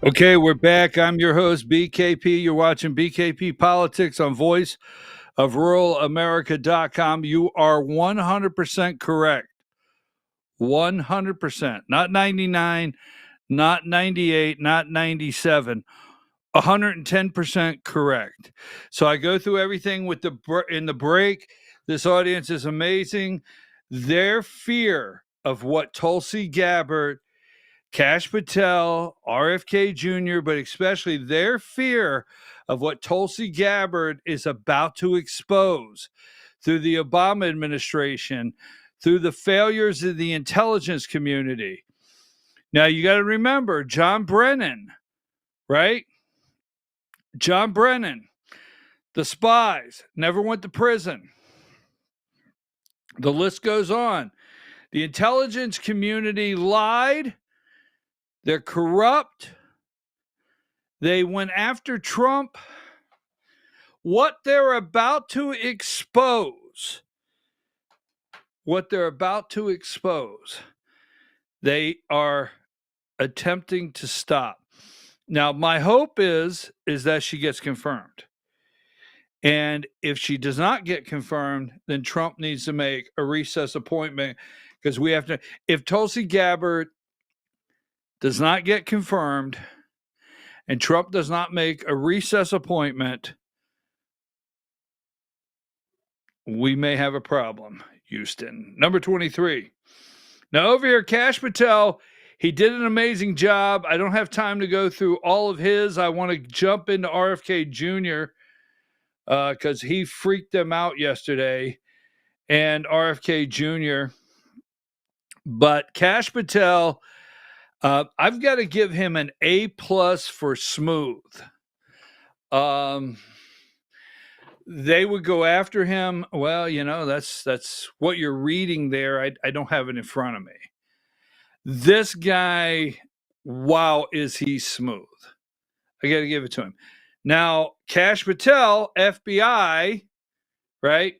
Okay, we're back. I'm your host, BKP. You're watching BKP Politics on Voice of Rural America.com. You are 100% correct. 100%. Not 99, not 98, not 97. 110% correct. So I go through everything with in the break. This audience is amazing. Their fear of what Tulsi Gabbard, Kash Patel, RFK Jr., but especially their fear of what Tulsi Gabbard is about to expose through the Obama administration, through the failures of the intelligence community. Now, you got to remember, John Brennan, right? John Brennan, the spies, never went to prison. The list goes on. The intelligence community lied. They're corrupt. They went after Trump. What they're about to expose, they are attempting to stop. Now, my hope is that she gets confirmed. And if she does not get confirmed, then Trump needs to make a recess appointment, because we have to. If Tulsi Gabbard does not get confirmed and Trump does not make a recess appointment, we may have a problem, Houston. Number 23. Now, over here, Kash Patel, he did an amazing job. I don't have time to go through all of his. I want to jump into RFK Jr. Because he freaked them out yesterday, and RFK Jr. But Kash Patel, I've got to give him an A+ for smooth. They would go after him. Well, you know, that's what you're reading there. I don't have it in front of me. This guy, wow, is he smooth. I got to give it to him. Now, Kash Patel, FBI, right?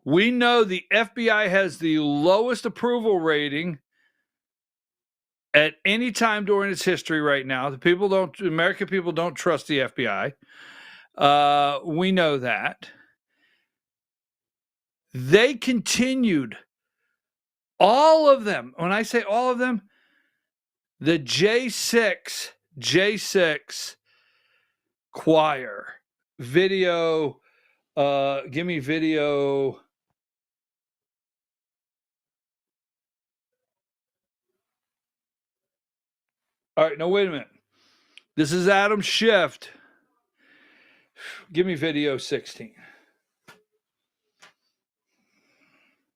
We know the FBI has the lowest approval rating at any time during its history right now. American people don't trust the FBI. We know that. They continued, all of them. When I say all of them, the J6 choir video, give me video. All right, no, wait a minute. This is Adam Schiff. Give me video 16.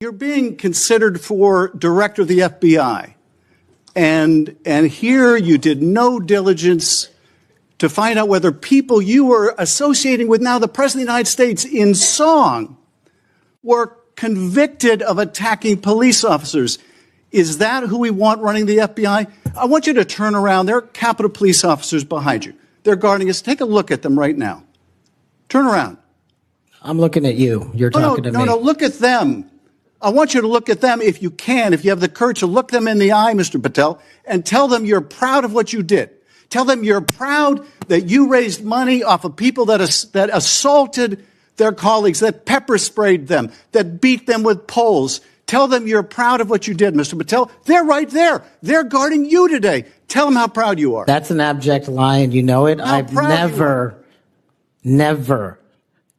You're being considered for director of the FBI, and here you did no diligence to find out whether people you were associating with now the President of the United States in song were convicted of attacking police officers. Is that who we want running the FBI? I want you to turn around. There are Capitol Police officers behind you. They're guarding us. Take a look at them right now. Turn around. I'm looking at you. You're talking to me. No, look at them. I want you to look at them if you can, if you have the courage to look them in the eye, Mr. Patel, and tell them you're proud of what you did. Tell them you're proud that you raised money off of people that assaulted their colleagues, that pepper sprayed them, that beat them with poles. Tell them you're proud of what you did, Mr. Patel. They're right there. They're guarding you today. Tell them how proud you are. That's an abject lie, and you know it. I've never,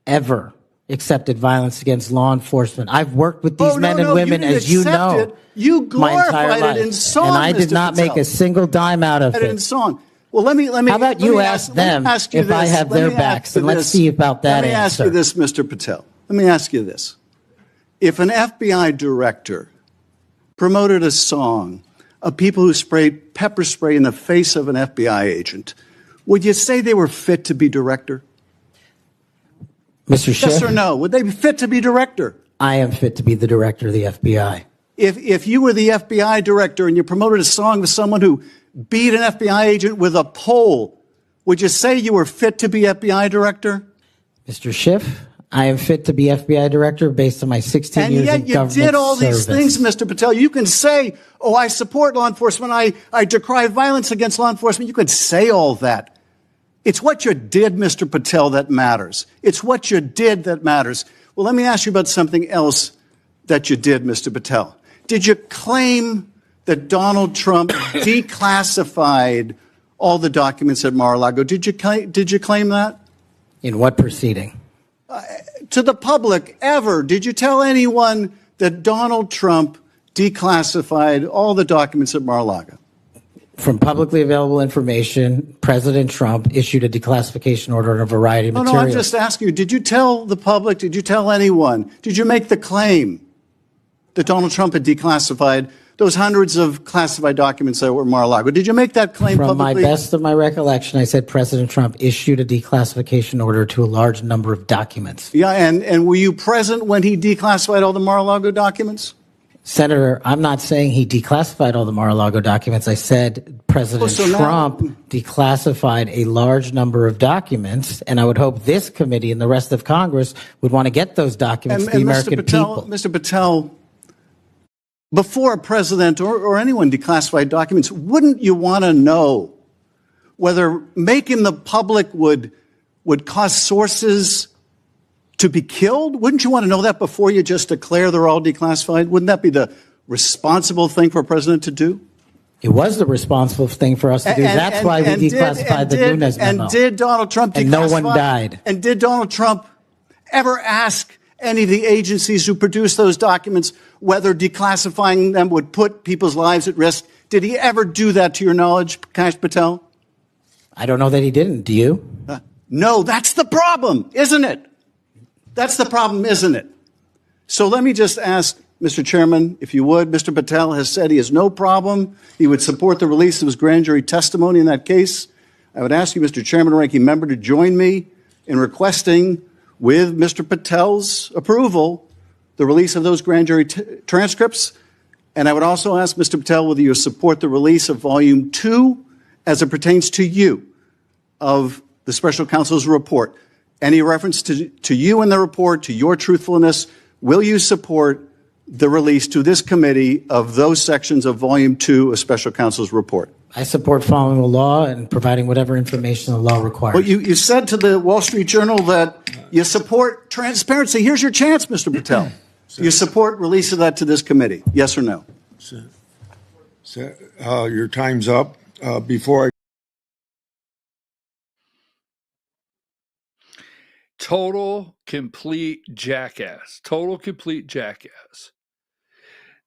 ever accepted violence against law enforcement. I've worked with these men and women, as you know, you my entire life. It in song, and I did Mr. not Patel. make a single dime out of it. In song. Well, let me. How about you ask them if I have their backs, and let's see about that answer. Let me ask you this, Mr. Patel. Let me ask you this. If an FBI director promoted a song of people who sprayed pepper spray in the face of an FBI agent, would you say they were fit to be director? Mr. Schiff? Yes or no? Would they be fit to be director? I am fit to be the director of the FBI. If you were the FBI director and you promoted a song with someone who beat an FBI agent with a pole, would you say you were fit to be FBI director? Mr. Schiff, I am fit to be FBI director based on my 16 And years yet of you government did all service. these things, Mr. Patel. You can say, oh, I support law enforcement. I decry violence against law enforcement. You can say all that. It's what you did, Mr. Patel, that matters. It's what you did that matters. Well, let me ask you about something else that you did, Mr. Patel. Did you claim that Donald Trump declassified all the documents at Mar-a-Lago? Did you claim that? In what proceeding? To the public, ever. Did you tell anyone that Donald Trump declassified all the documents at Mar-a-Lago? From publicly available information, President Trump issued a declassification order on a variety of materials. No, I'm just asking you, did you tell the public, did you tell anyone, did you make the claim that Donald Trump had declassified those hundreds of classified documents that were Mar-a-Lago? Did you make that claim publicly? From my best of my recollection, I said President Trump issued a declassification order to a large number of documents. Yeah, and were you present when he declassified all the Mar-a-Lago documents? Senator, I'm not saying he declassified all the Mar-a-Lago documents. I said President Trump declassified a large number of documents, and I would hope this committee and the rest of Congress would want to get those documents to the American people. Mr. Patel, before a president or anyone declassified documents, wouldn't you want to know whether making the public would cause sources to be killed? Wouldn't you want to know that before you just declare they're all declassified? Wouldn't that be the responsible thing for a president to do? It was the responsible thing for us to do. That's why we declassified the Nunes memo. And did Donald Trump declassify? And no one died. And did Donald Trump ever ask any of the agencies who produced those documents whether declassifying them would put people's lives at risk? Did he ever do that to your knowledge, Kash Patel? I don't know that he didn't. Do you? No, that's the problem, isn't it? That's the problem, isn't it? So let me just ask, Mr. Chairman, if you would, Mr. Patel has said he has no problem. He would support the release of his grand jury testimony in that case. I would ask you, Mr. Chairman, ranking member, to join me in requesting, with Mr. Patel's approval, the release of those grand jury transcripts. And I would also ask Mr. Patel whether you support the release of Volume 2 as it pertains to you of the special counsel's report. Any reference to you in the report, to your truthfulness, will you support the release to this committee of those sections of Volume 2 of special counsel's report? I support following the law and providing whatever information the law requires. Well, you said to the Wall Street Journal that you support transparency. Here's your chance, Mr. Patel. You support release of that to this committee, yes or no? Your time's up. Before I Total complete jackass. Total complete jackass.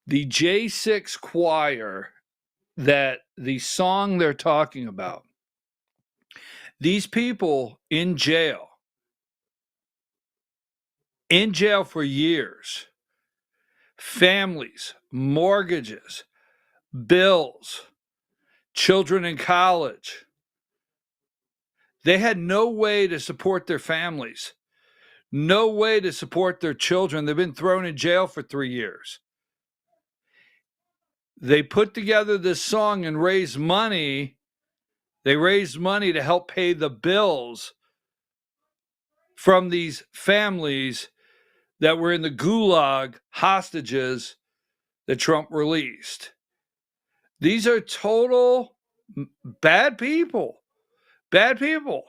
The J6 choir, that the song they're talking about, these people in jail for years, families, mortgages, bills, children in college. They had no way to support their families, no way to support their children. They've been thrown in jail for 3 years. They put together this song and raised money. They raised money to help pay the bills from these families that were in the gulag hostages that Trump released. These are total bad people. Bad people.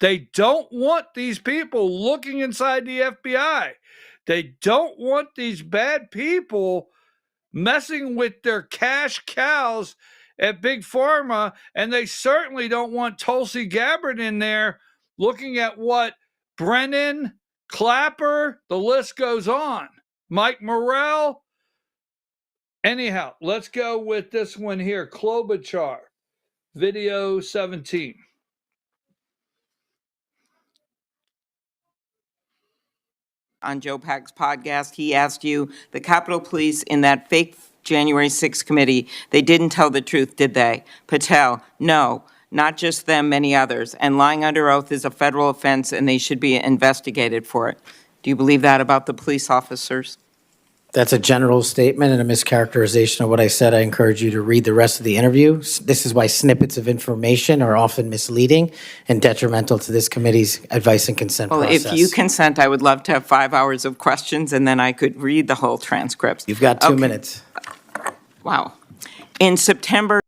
They don't want these people looking inside the FBI. They don't want these bad people messing with their cash cows at Big Pharma, and they certainly don't want Tulsi Gabbard in there looking at what Brennan, Clapper, the list goes on. Mike Morrell. Anyhow, let's go with this one here. Klobuchar, video 17. On Joe Pack's podcast, he asked you, the Capitol Police in that fake January 6th committee, they didn't tell the truth, did they? Patel, no, not just them, many others. And lying under oath is a federal offense and they should be investigated for it. Do you believe that about the police officers? That's a general statement and a mischaracterization of what I said. I encourage you to read the rest of the interview. This is why snippets of information are often misleading and detrimental to this committee's advice and consent Well, process. if you consent, I would love to have 5 hours of questions, and then I could read the whole transcript. You've got 2 Okay. minutes. Wow. In September,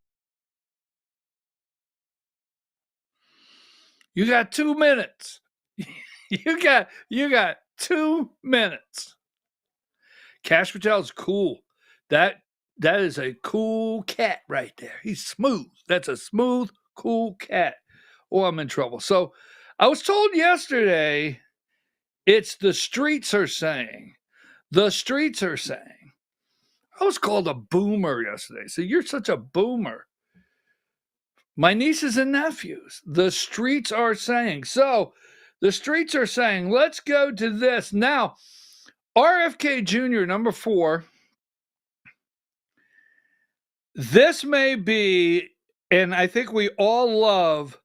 You got 2 minutes. you got 2 minutes. Kash Patel's cool. That is a cool cat right there. He's smooth. That's a smooth, cool cat. Oh, I'm in trouble. So I was told yesterday it's the streets are saying. The streets are saying. I was called a boomer yesterday. So you're such a boomer. My nieces and nephews, the streets are saying. So the streets are saying, let's go to this. Now, RFK Jr., number 4, this may be, and I think we all love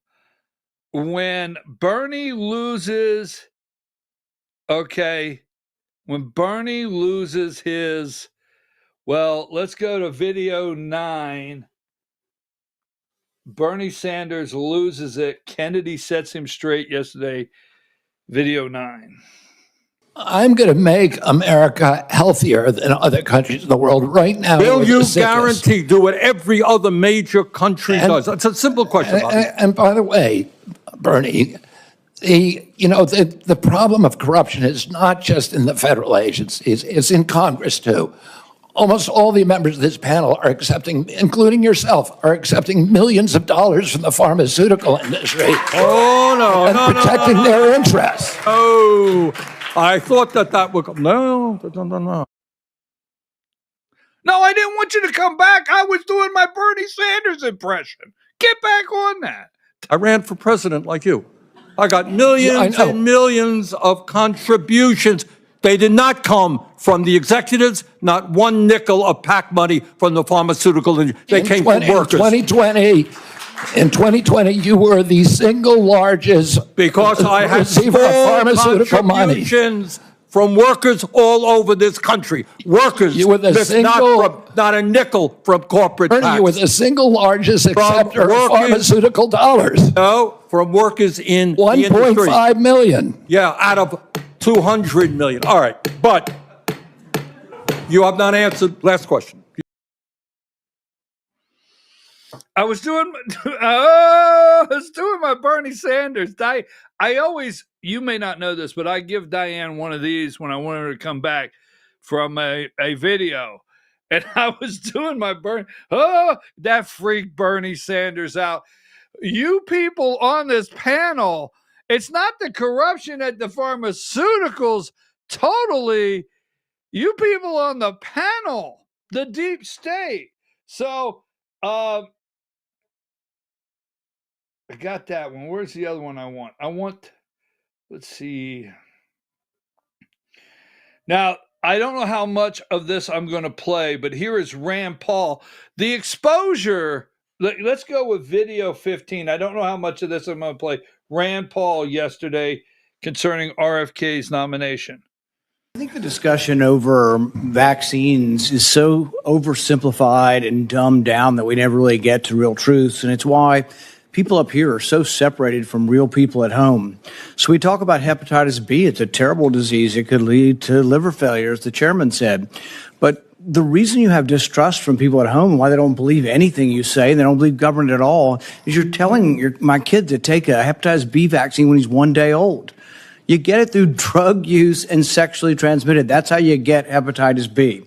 when Bernie loses, when Bernie loses his, well, let's go to video 9. Bernie Sanders loses it. Kennedy sets him straight yesterday, video 9. I'm going to make America healthier than other countries in the world right now. Will you guarantee do what every other major country does? That's a simple question. And by the way, Bernie, the problem of corruption is not just in the federal agencies, it's in Congress too. Almost all the members of this panel are accepting, including yourself, are accepting millions of dollars from the pharmaceutical industry. Oh, no, and protecting their interests. Oh, I thought that would come. No. No, I didn't want you to come back. I was doing my Bernie Sanders impression. Get back on that. I ran for president like you. I got millions and millions of contributions. They did not come from the executives, not one nickel of PAC money from the pharmaceutical industry. They came from workers. In 2020, you were the single largest because I had receiver of pharmaceutical money from workers all over this country. Workers, you were the not a nickel from corporate PACs. You were the single largest acceptor of pharmaceutical dollars. No, from workers in the industry. 1.5 million. Yeah, out of 200 million. All right, but you have not answered. Last question. I was doing my Bernie Sanders. I always, you may not know this, but I give Diane one of these when I want her to come back from a video. And I was doing my that freaked Bernie Sanders out. You people on this panel, it's not the corruption at the pharmaceuticals totally. You people on the panel, the deep state. So, I got that one. Where's the other one I want? Let's see. Now, I don't know how much of this I'm going to play, but here is Rand Paul. The exposure, let's go with video 15. I don't know how much of this I'm going to play. Rand Paul yesterday concerning RFK's nomination. I think the discussion over vaccines is so oversimplified and dumbed down that we never really get to real truths, and it's why people up here are so separated from real people at home. So we talk about hepatitis B. It's a terrible disease. It could lead to liver failure, as the chairman said. But the reason you have distrust from people at home, why they don't believe anything you say, and they don't believe government at all, is you're telling my kid to take a hepatitis B vaccine when he's 1 day old. You get it through drug use and sexually transmitted. That's how you get hepatitis B.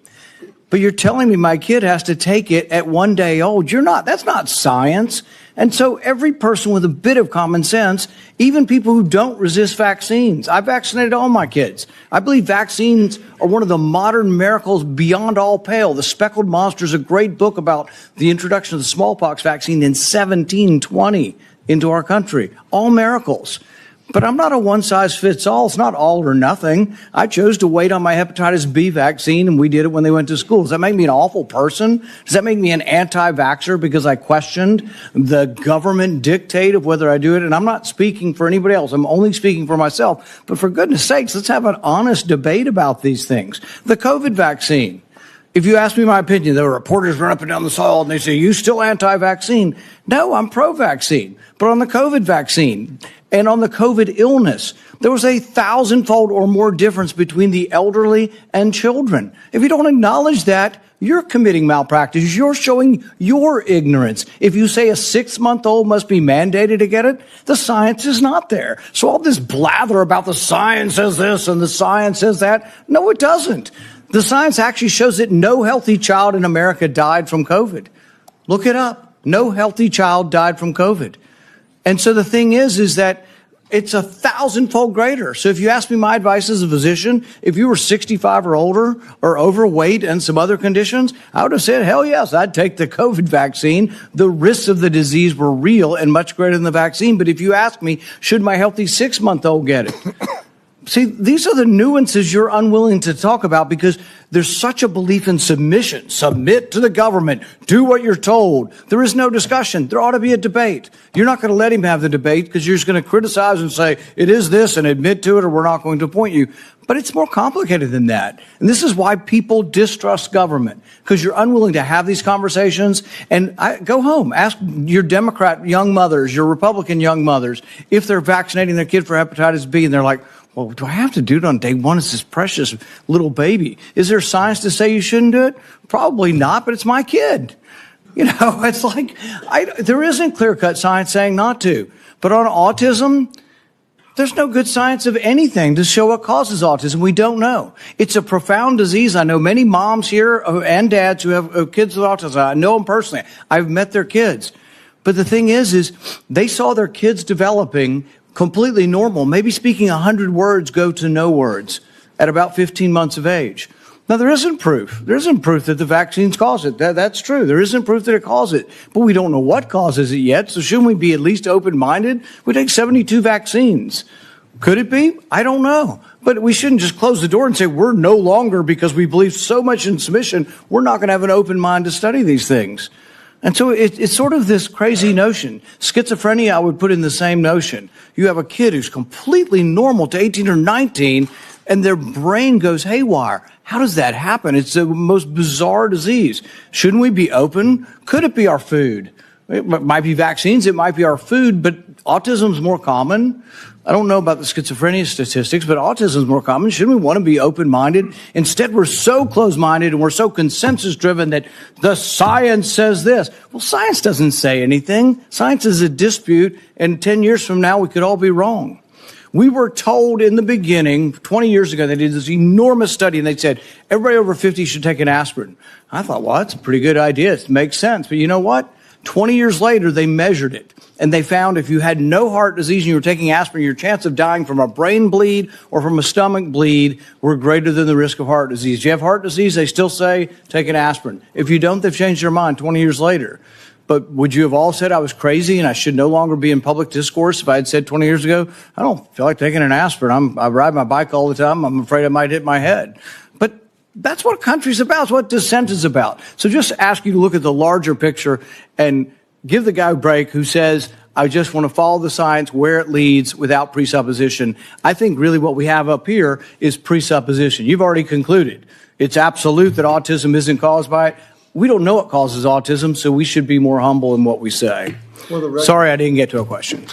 But you're telling me my kid has to take it at 1 day old. That's not science. And so every person with a bit of common sense, even people who don't resist vaccines, I vaccinated all my kids. I believe vaccines are one of the modern miracles beyond all pale. The Speckled Monster is a great book about the introduction of the smallpox vaccine in 1720 into our country. All miracles. But I'm not a one-size-fits-all. It's not all or nothing. I chose to wait on my hepatitis B vaccine, and we did it when they went to school. Does that make me an awful person? Does that make me an anti-vaxxer because I questioned the government dictate of whether I do it? And I'm not speaking for anybody else. I'm only speaking for myself. But for goodness sakes, let's have an honest debate about these things. The COVID vaccine. If you ask me my opinion, the reporters run up and down the hall and they say, you still anti-vaccine? No, I'm pro-vaccine. But on the COVID vaccine and on the COVID illness, there was a 1,000-fold or more difference between the elderly and children. If you don't acknowledge that, you're committing malpractice. You're showing your ignorance. If you say a 6-month-old must be mandated to get it, the science is not there. So all this blather about the science says this and the science says that, no, it doesn't. The science actually shows that no healthy child in America died from COVID. Look it up. No healthy child died from COVID. And so the thing is that it's 1,000-fold greater. So if you ask me my advice as a physician, if you were 65 or older or overweight and some other conditions, I would have said, hell yes, I'd take the COVID vaccine. The risks of the disease were real and much greater than the vaccine. But if you ask me, should my healthy 6-month-old get it? See, these are the nuances you're unwilling to talk about because there's such a belief in submission. Submit to the government. Do what you're told. There is no discussion. There ought to be a debate. You're not going to let him have the debate because you're just going to criticize and say, it is this and admit to it or we're not going to appoint you. But it's more complicated than that. And this is why people distrust government, because you're unwilling to have these conversations. And go home. Ask your Democrat young mothers, your Republican young mothers, if they're vaccinating their kid for hepatitis B and they're like, well, do I have to do it on day one? It's this precious little baby. Is there science to say you shouldn't do it? Probably not, but it's my kid. You know, it's like, there isn't clear-cut science saying not to. But on autism, there's no good science of anything to show what causes autism. We don't know. It's a profound disease. I know many moms here and dads who have kids with autism. I know them personally. I've met their kids. But the thing is they saw their kids developing completely normal, maybe speaking 100 words go to no words at about 15 months of age. Now, there isn't proof. There isn't proof that the vaccines cause it. That's true. There isn't proof that it causes it. But we don't know what causes it yet, so shouldn't we be at least open-minded? We take 72 vaccines. Could it be? I don't know. But we shouldn't just close the door and say we're no longer, because we believe so much in submission, we're not going to have an open mind to study these things. And so it's sort of this crazy notion. Schizophrenia, I would put in the same notion. You have a kid who's completely normal to 18 or 19, and their brain goes haywire. How does that happen? It's the most bizarre disease. Shouldn't we be open? Could it be our food? It might be vaccines, it might be our food, but autism's more common. I don't know about the schizophrenia statistics, but autism is more common. Shouldn't we want to be open-minded? Instead, we're so close-minded and we're so consensus-driven that the science says this. Well, science doesn't say anything. Science is a dispute, and 10 years from now, we could all be wrong. We were told in the beginning, 20 years ago, they did this enormous study, and they said, everybody over 50 should take an aspirin. I thought, well, that's a pretty good idea. It makes sense. But you know what? 20 years later, they measured it, and they found if you had no heart disease and you were taking aspirin, your chance of dying from a brain bleed or from a stomach bleed were greater than the risk of heart disease. If you have heart disease, they still say take an aspirin. If you don't, they've changed their mind 20 years later. But would you have all said I was crazy and I should no longer be in public discourse if I had said 20 years ago, I don't feel like taking an aspirin. I ride my bike all the time. I'm afraid I might hit my head. But that's what country's about. It's what dissent is about. So just ask you to look at the larger picture and give the guy a break who says, I just want to follow the science where it leads without presupposition. I think really what we have up here is presupposition. You've already concluded. It's absolute that autism isn't caused by it. We don't know what causes autism, so we should be more humble in what we say. Sorry I didn't get to a question.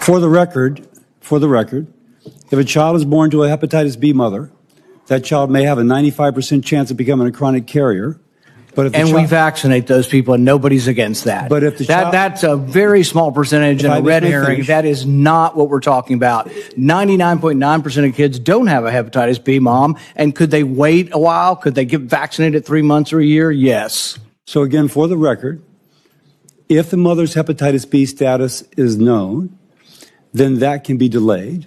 For the record, if a child is born to a hepatitis B mother, that child may have a 95% chance of becoming a chronic carrier. But if we vaccinate those people, and nobody's against that. But if the that's a very small percentage and a red herring. That is not what we're talking about. 99.9% of kids don't have a hepatitis B, Mom. And could they wait a while? Could they get vaccinated 3 months or a year? Yes. So again, for the record, if the mother's hepatitis B status is known, then that can be delayed.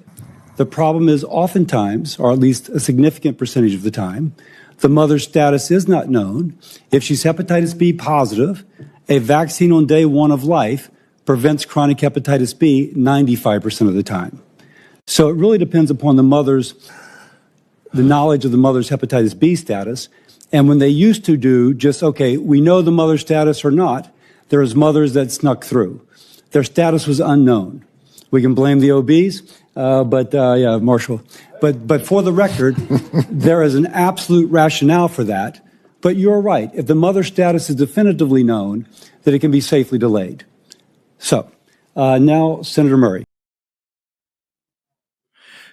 The problem is oftentimes, or at least a significant percentage of the time, the mother's status is not known. If she's hepatitis B positive A vaccine on day one of life prevents chronic hepatitis B 95% of the time. So it really depends upon the knowledge of the mother's hepatitis B status. And when they used to do just, okay, we know the mother's status or not, there was mothers that snuck through. Their status was unknown. We can blame the OBs, yeah, Marshall. But for the record, there is an absolute rationale for that. But you're right. If the mother's status is definitively known, that it can be safely delayed. So now, Senator Murray.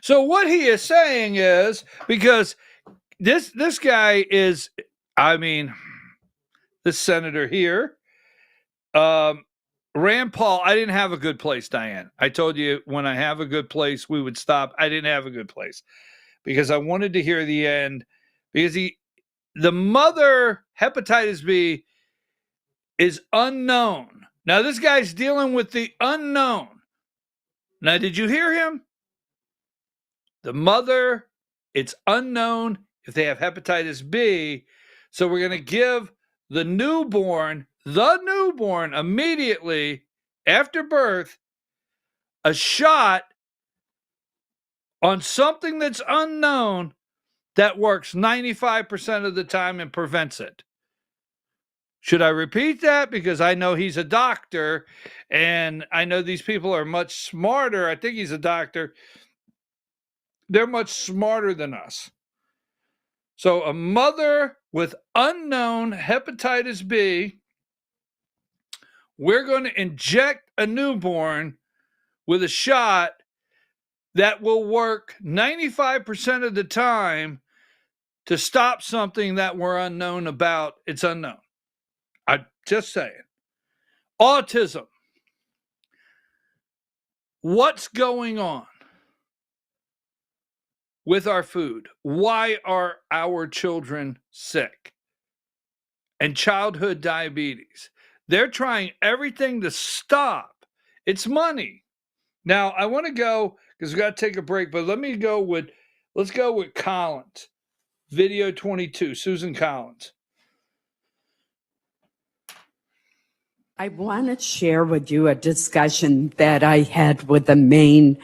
So what he is saying is, because this guy is, I mean, this senator here, Rand Paul, I didn't have a good place, Diane. I told you when I have a good place, we would stop. I didn't have a good place because I wanted to hear the end, because the mother hepatitis B is unknown. Now, this guy's dealing with the unknown. Now, did you hear him? The mother, it's unknown if they have hepatitis B. So we're going to give the newborn immediately after birth a shot on something that's unknown that works 95% of the time and prevents it. Should I repeat that? Because I know he's a doctor and I know these people are much smarter. I think he's a doctor. They're much smarter than us. So a mother with unknown hepatitis B, we're going to inject a newborn with a shot that will work 95% of the time to stop something that we're unknown about. It's unknown. I'm just saying. Autism. What's going on with our food? Why are our children sick? And childhood diabetes. They're trying everything to stop. It's money. Now, I want to go, because we got to take a break, but let's go with Collins. Video 22, Susan Collins. I want to share with you a discussion that I had with the main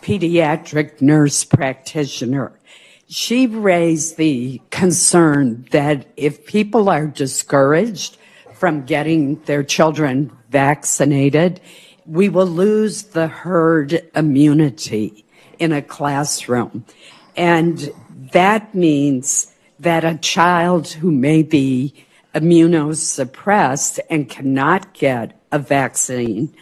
pediatric nurse practitioner. She raised the concern that if people are discouraged from getting their children vaccinated, we will lose the herd immunity in a classroom. And that means that a child who may be immunosuppressed and cannot get a vaccine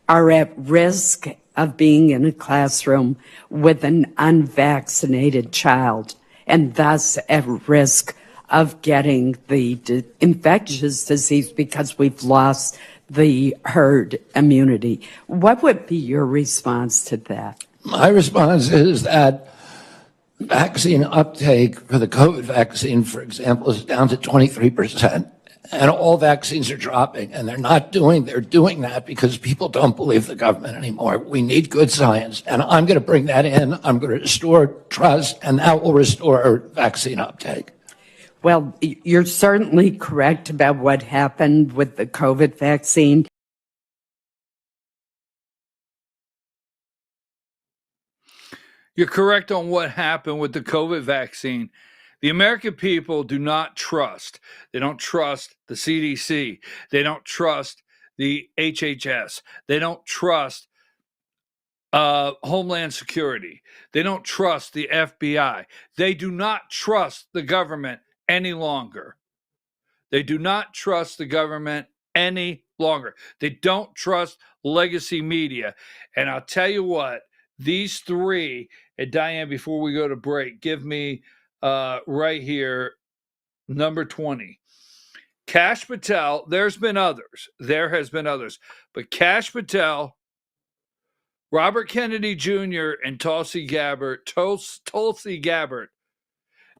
are at risk of being in a classroom with an unvaccinated child, and thus at risk of getting the infectious disease because we've lost the herd immunity. What would be your response to that? My response is that vaccine uptake for the COVID vaccine, for example, is down to 23%. And all vaccines are dropping, and they're doing that because people don't believe the government anymore. We need good science, and I'm going to bring that in. I'm going to restore trust, and that will restore vaccine uptake. Well, you're certainly correct about what happened with the COVID vaccine. You're correct on what happened with the COVID vaccine. The American people do not trust. They don't trust the CDC. They don't trust the HHS. They don't trust Homeland Security. They don't trust the FBI. They do not trust the government any longer. They do not trust the government any longer. They don't trust legacy media. And I'll tell you what, these three, and Diane, before we go to break, give me right here, number 20. Kash Patel, there has been others, but Kash Patel, Robert Kennedy Jr., and Tulsi Gabbard,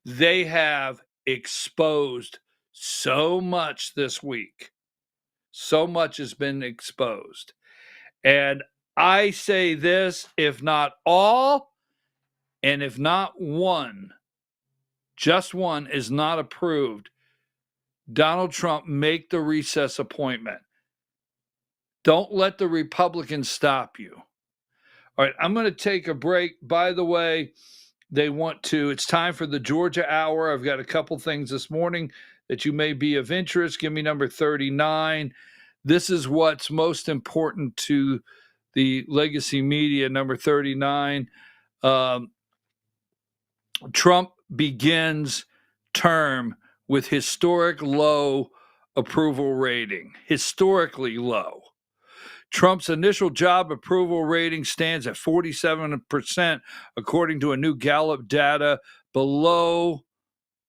they have exposed so much this week. So much has been exposed. And I say this, if not all, and if not one, just one is not approved, Donald Trump make the recess appointment. Don't let the Republicans stop you. All right, I'm going to take a break. By the way, it's time for the Georgia Hour. I've got a couple things this morning that you may be of interest. Give me number 39. This is what's most important to the legacy media. Number 39. Trump begins term with historic low approval rating. Historically low. Trump's initial job approval rating stands at 47%, according to a new Gallup data, below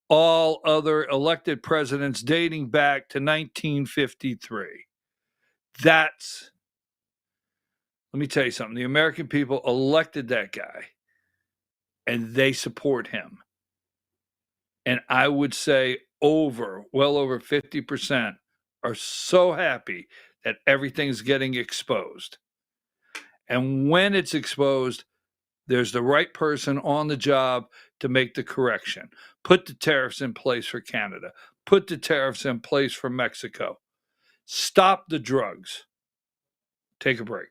all other elected presidents dating back to 1953. Let me tell you something. The American people elected that guy, and they support him. And I would say well over 50% are so happy that everything's getting exposed. And when it's exposed, there's the right person on the job to make the correction. Put the tariffs in place for Canada. Put the tariffs in place for Mexico. Stop the drugs. Take a break.